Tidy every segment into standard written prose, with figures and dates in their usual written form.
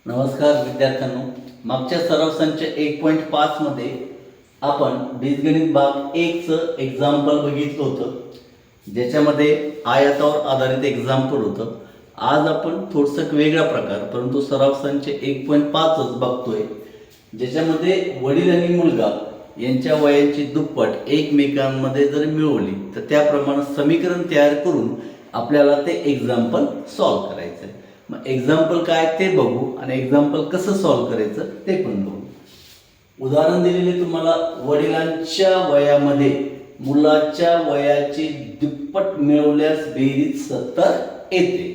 नमस्कार विद्यार्थ्यांनो, मागच्या सराव संच 1.5 मध्ये आपण बीजगणित भाग 1 चं एक्झाम्पल बघितलं होतं, ज्याच्यामध्ये आयतावर आधारित एक्झाम्पल होतं. आज आपण थोडंसं वेगळा प्रकार परंतु सराव संच 1.5 च बघतोय, ज्याच्यामध्ये वडील आणि मुलगा यांच्या वयाची दुप्पट एकमेकांमध्ये जर मिळवली तर त्याप्रमाणे समीकरण तयार करून आपल्याला ते एक्झाम्पल सॉल्व्ह करायचं आहे. मग एक्झाम्पल काय ते बघू आणि एक्झाम्पल कसं सॉल्व्ह करायचं ते पण बघू. उदाहरण दिलेले तुम्हाला, वडिलांच्या वयामध्ये मुलाच्या वयाची दुप्पट मिळवल्यास बेरीज 70 येते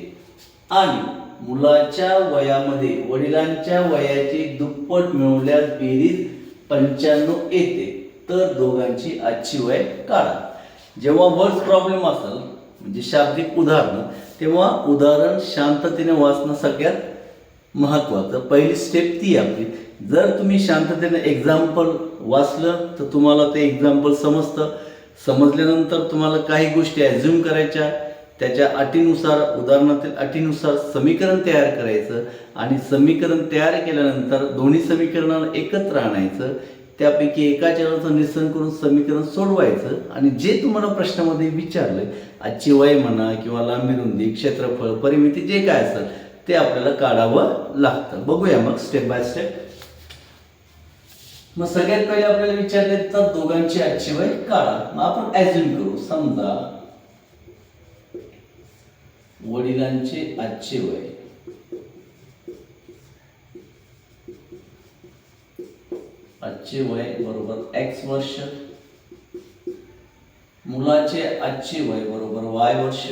आणि मुलाच्या वयामध्ये वडिलांच्या वयाची दुप्पट मिळवल्यास बेरीज 95 येते, तर दोघांची आजची वय काढा. जेव्हा वर्ड्स प्रॉब्लेम असेल म्हणजे शाब्दिक उदाहरण, तेव्हा उदाहरण शांततेने वाचणं सगळ्यात महत्त्वाचं. पहिली स्टेप ती आपली. जर तुम्ही शांततेने एक्झाम्पल वाचलं तर तुम्हाला ते एक्झाम्पल समजतं. समजल्यानंतर तुम्हाला काही गोष्टी ॲझ्युम करायच्या, त्याच्या अटीनुसार उदाहरणातील अटीनुसार समीकरण तयार करायचं आणि समीकरण तयार केल्यानंतर दोन्ही समीकरणाला एकत्र आणायचं, त्यापैकी एका चलाचं निरसन करून समीकरण सोडवायचं आणि जे तुम्हाला प्रश्नामध्ये विचारलंय, आजची वय म्हणा किंवा लांबी रुंदी क्षेत्रफळ परिमिती जे काय असेल ते आपल्याला काढावं लागतं. बघूया मग स्टेप बाय स्टेप. मग सगळ्यात पहिले आपल्याला विचारले तर दोघांची आजची वय काढा. मग आपण ॲझ्युम करू, समजा वडिलांचे आजचे वय बरोबर x वर्ष, मुलाचे आजचे वय बरोबर y वर्ष,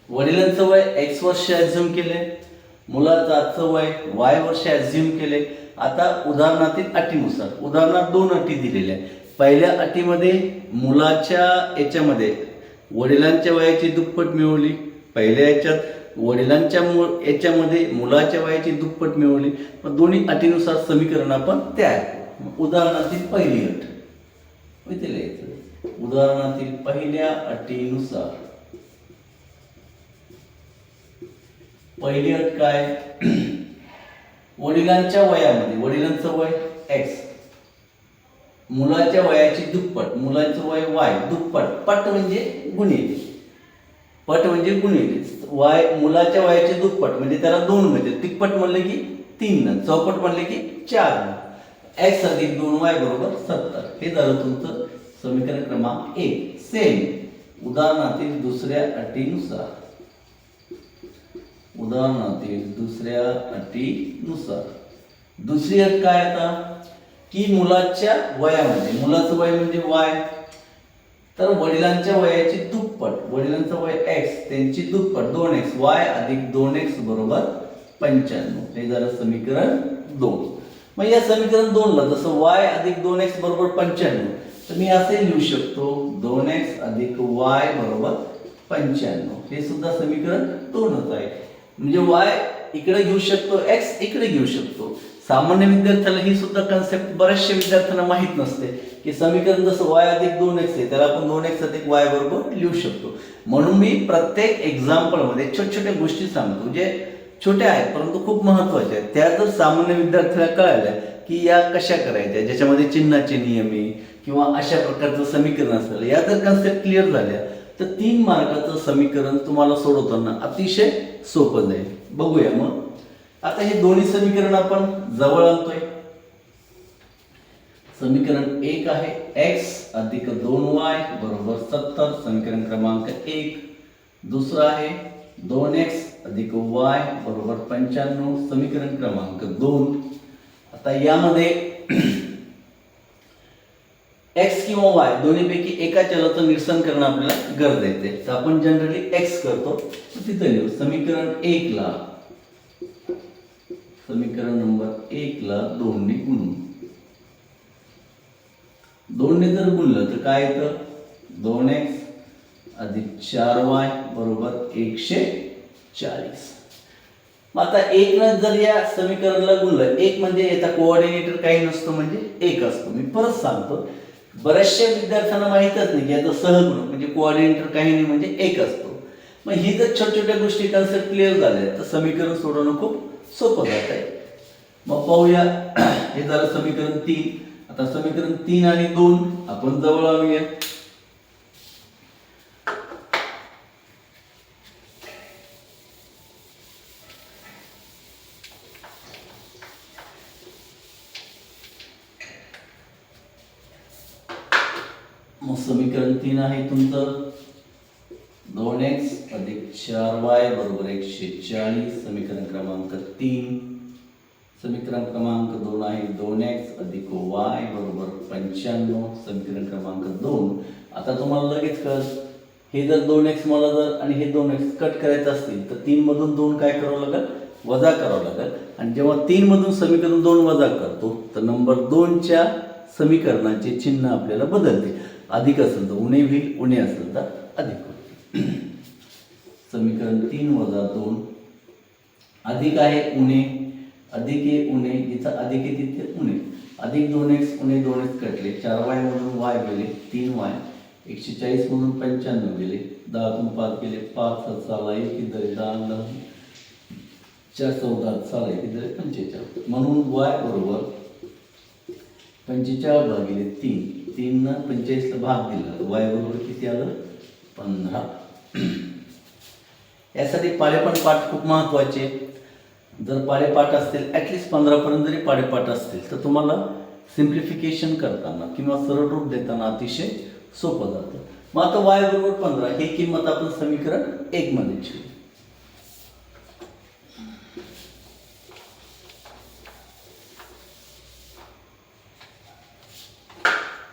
वडिलांचं वय x वर्ष ॲझ्युम केले, मुलाचं आजचं वय y वर्ष ॲझ्युम केले. आता उदाहरणातील अटीनुसार, उदाहरणात 2 अटी दिलेल्या आहेत. पहिल्या अटीमध्ये मुलाच्या याच्यामध्ये वडिलांच्या वयाची दुप्पट मिळवली, पहिल्या याच्यात वडिलांच्या याच्यामध्ये मुलाच्या वयाची दुप्पट मिळवली. मग दोन्ही अटीनुसार समीकरण आपण तयार करू. उदाहरणातील पहिली अट इथे लिहायचं. उदाहरणातील पहिल्या अटीनुसार पहिली अट काय? वडिलांच्या वयामध्ये वडिलांचं वय x, मुलाच्या वयाची दुप्पट, मुलाचं वय y, दुप्पट, पट म्हणजे गुणिले, पट म्हणजे गुणिले, y मुलाच्या वयाची दुप्पट म्हणजे त्याला 2 म्हणजे तिप्पट म्हणले की 3, चौपट म्हणले की 4, x अधिक 2y बरोबर 70. हे झालं तुमचं समीकरण क्रमांक 1. सेम उदाहरणातील दुसऱ्या अटीनुसार, दुसरी अट काय आता की मुलाच्या वयामध्ये, मुलाचं वय म्हणजे y, तर वडिलांच्या वयाची दुप्पट, वडिलांचं वय x त्यांची दुप्पट 2x, y अधिक 2x बरोबर 95. हे झालं समीकरण 2. मग या समीकरण 2 ला जसं y अधिक 2x बरोबर 95, तर मी असे लिहू शकतो 2x अधिक y बरोबर 95. हे सुद्धा समीकरण 2च आहे. म्हणजे y इकडे घेऊ शकतो, x इकडे घेऊ शकतो. सामान्य विद्यार्थ्याला ही सुद्धा कन्सेप्ट बऱ्याचशा विद्यार्थ्यांना माहित नसते की समीकरण जसं y अधिक 2x आहे त्याला आपण 2x अधिक y बरोबर लिहू शकतो. म्हणून मी प्रत्येक एक्झाम्पल मध्ये छोट्या गोष्टी सांगतो, जे छोट्या आहेत परंतु खूप महत्त्वाच्या आहेत. त्या जर सामान्य विद्यार्थ्याला कळाल्या की या कशा करायच्या, ज्याच्यामध्ये चिन्हाचे नियम आहे किंवा अशा प्रकारचं समीकरण असेल, या जर कन्सेप्ट क्लिअर झाल्या तर 3 मार्काचं समीकरण तुम्हाला सोडवताना अतिशय सोपं जाईल. बघूया मग. आता हे दोन्ही समीकरण आपण जवळ आणतोय. समीकरण 1 आहे x अधिक 2y बरोबर 70, समीकरण क्रमांक 1. दुसरं आहे 2x अधिक y बरोबर 95, समीकरण क्रमांक 2. आता यामध्ये x किंवा y दोन्हीपैकी एका चलाचं निरसन करणं आपल्याला गरजेचं आहे. तर आपण जनरली x करतो, तिथे लिहू समीकरण 1 ला, समीकरण नंबर 1 ला 2 ने गुणून, 2 ने जर गुणलं तर काय येतं 2x अधिक 4y बरोबर 140. मग आता 1 ने जर या समीकरणाला गुणलं, 1 म्हणजे याचा कोऑर्डिनेटर काही नसतो म्हणजे 1 असतो. मी परत सांगतो बऱ्याचशा विद्यार्थ्यांना माहीतच नाही की आता सहगुणक म्हणजे कोऑर्डिनेटर काही नाही म्हणजे एक असतो. मग ही जर छोट्या छोट्या गोष्टी कन्सेप्ट क्लिअर झाल्या तर समीकरण सोडवणं खूप सोपं जात आहे. मग पाहूया हे झालं समीकरण 3. आता समीकरण 3 आणि 2 आपण जवळ आणूया. मग समीकरण 3 आहे तुमचं 2x अधिक 4y बरोबर 140. समीकरण क्रमांक 3. समीकरण क्रमांक 2 आहे 2x अधिक y बरोबर 95. समीकरण क्रमांक 2. आता तुम्हाला लगेच कळत हे जर 2x मला जर आणि हे 2x कट करायचं असतील तर 3 मधून 2 काय करावं लागेल, वजा करावं लागेल. आणि जेव्हा 3 मधून समीकरण 2 वजा करतो तर नंबर 2च्या समीकरणाचे चिन्ह आपल्याला बदलते. अधिक असेल तर उणे होईल, उणे असेल तर अधिक होईल. समीकरण 3 वजा 2 अधिक आहे उणे, अधिक आहे उणे, इथं अधिक आहे तिथे उणे. अधिक 2x उणे 2x कटले, 4y मधून y गेले 3y, 140 मधून 95 गेले, 10 तून 5 गेले 5, 7 साला 1 किती 10, 4 14 साला 1 किती 45. म्हणून y बरोबर 45 भागिले 3. 3 न 45 ला भाग दिला, y बरोबर किती आलं 15. यासाठी पाढेपाठ पाठ खूप महत्त्वाचे. जर पाढेपाठ असतील ॲटलिस्ट 15 पर्यंत जरी पाढेपाठ असतील तर तुम्हाला सिम्प्लिफिकेशन करताना किंवा सरळ रूप देताना अतिशय सोपं जातं. मग आता y बरोबर 15 ही किंमत आपण समीकरण 1 मध्ये ठेवू.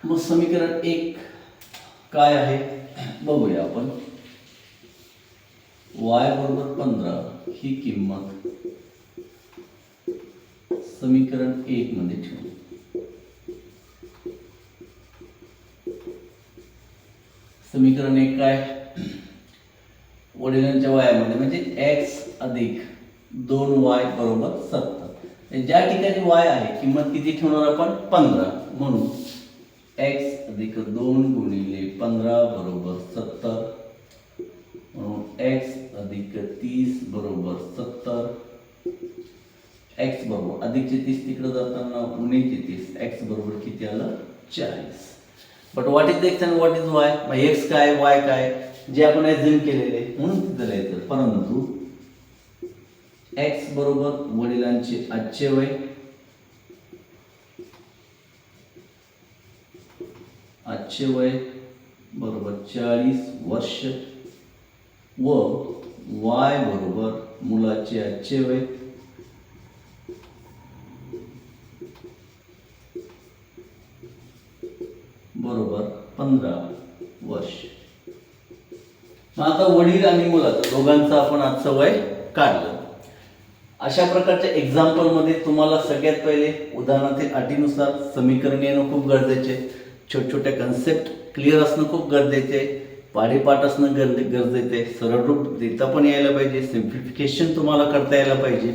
मग समीकरण 1 काय आहे बघूया आपण. y बरोबर 15 ही किंमत समीकरण 1 मध्ये ठेवू. समीकरण 1 काय, वडिलांच्या वयामध्ये म्हणजे x अधिक 2y बरोबर 70. ज्या ठिकाणी y आहे किंमत किती ठेवणार आपण 15. म्हणून x अधिक 2 गुणिले 15 बरोबर 70. म्हणून x अधिक 30 बरोबर 70. x बरोबर अधिकचे 30 तिकडे जाताना उणेचे 30, x बरोबर किती आलं 40. But what is x and what is y. मग x काय y काय जे आपण अझ्युम केलेले म्हणून तिथं लिहायचं. परंतु x बरोबर वडिलांचे आजचे वय, आजचे वय बरोबर 40 वर्ष व y बरोबर मुलाचे आजचे वय बरोबर 15 वर्ष. मग आता वडील आणि मुलाचं दोघांचं आपण आजचं वय काढलं. अशा प्रकारच्या एक्झाम्पल मध्ये तुम्हाला सगळ्यात पहिले उदाहरणातील अटीनुसार समीकरण येणं खूप गरजेचे, छोट्या छोट्या कन्सेप्ट क्लिअर असणं खूप गरजेचे, पाढेपाठ असणं गरजेचे, सरळ रूप देता पण यायला पाहिजे, सिम्प्लिफिकेशन तुम्हाला करता यायला पाहिजे.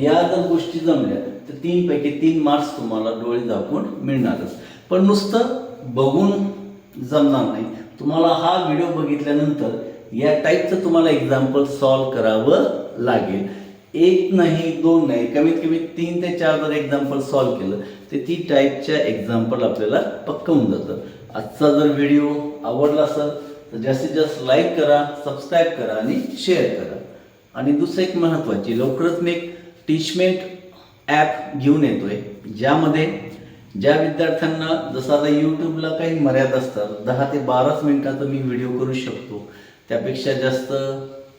या जर गोष्टी जमल्या तर 3 पैकी 3 मार्क्स तुम्हाला डोळे झाकून मिळणारच. पण नुसतं बघून जमणार नाही. तुम्हाला हा व्हिडिओ बघितल्यानंतर या टाईपचं तुम्हाला एक्झाम्पल सॉल्व करावं लागेल. 1 नाही 2 नाही, कमीत कमी 3 ते 4 जर एक्झाम्पल सॉल्व केलं तर ती टाईपच्या एक्झाम्पल आपल्याला पक्क होऊन जातं. आजचा जर व्हिडिओ आवडला असेल तर जास्तीत जास्त लाईक करा, सबस्क्राईब करा आणि शेअर करा. आणि दुसरं एक महत्त्वाची, लवकरच मी एक टीचमेंट ॲप घेऊन येतोय ज्यामध्ये ज्या विद्यार्थ्यांना जसं आता यूट्यूबला काही मर्यादा असतात, 10 ते 12 मिनिटाचा मी व्हिडिओ करू शकतो, त्यापेक्षा जास्त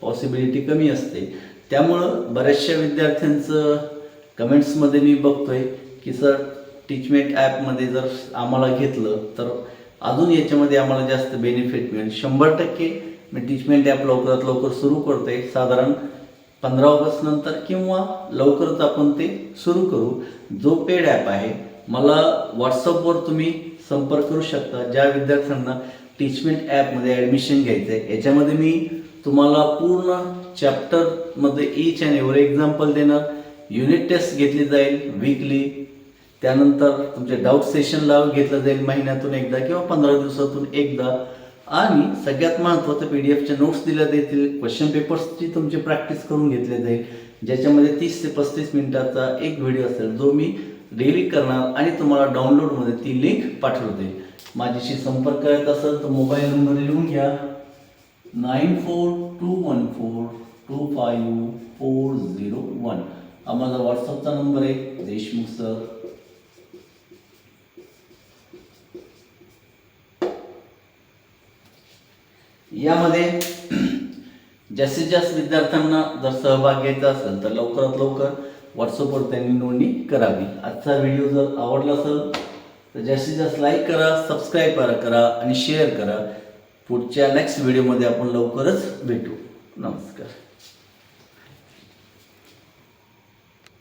पॉसिबिलिटी कमी असते. त्यामुळं बऱ्याचशा विद्यार्थ्यांचं कमेंट्समध्ये मी बघतोय की सर टीचमेंट ॲपमध्ये जर आम्हाला घेतलं तर अजून याच्यामध्ये आम्हाला जास्त बेनिफिट मिळेल. 100% मी टीचमेंट ॲप लवकरात लवकर सुरू करतोय. साधारण 15 ऑगस्ट नंतर किंवा लवकरच आपण ते सुरू करू. जो पेड ॲप आहे मला व्हॉट्सअपवर तुम्ही संपर्क करू शकता. ज्या विद्यार्थ्यांना टीचमेंट ॲपमध्ये ॲडमिशन घ्यायचं आहे याच्यामध्ये मी तुम्हाला पूर्ण चॅप्टरमध्ये ईच अँड एव्हरी एक्झाम्पल देणार. युनिट टेस्ट घेतली जाईल वीकली. त्यानंतर तुमचे डाऊट सेशन घेतलं जाईल महिन्यातून एकदा किंवा 15 दिवसातून एकदा. आणि सगळ्यात महत्त्वाचं PDF च्या नोट्स दिल्या जातील. क्वेश्चन पेपर्सची तुमची प्रॅक्टिस करून घेतली जाईल, ज्याच्यामध्ये 30 ते 35 मिनिटाचा एक व्हिडिओ असेल जो मी डेली करणार आणि तुम्हाला डाउनलोडमध्ये ती लिंक पाठवते. माझ्याशी संपर्क करायचा असेल तर मोबाईल नंबर लिहून घ्या 9421425401. हा माझा व्हॉट्सअपचा नंबर आहे, देशमुख सर. यामध्ये जास्तीत जास्त विद्यार्थ्यांना जर सहभाग घ्यायचा असेल तर लवकरात लवकर व्हॉट्सअपवर त्यांनी नोंदणी करावी. आजचा व्हिडिओ जर आवडला असेल तर जास्तीत जास्त लाईक करा, सबस्क्राईब करा आणि शेअर करा. पुढच्या नेक्स्ट व्हिडिओमध्ये आपण लवकरच भेटू. नमस्कार.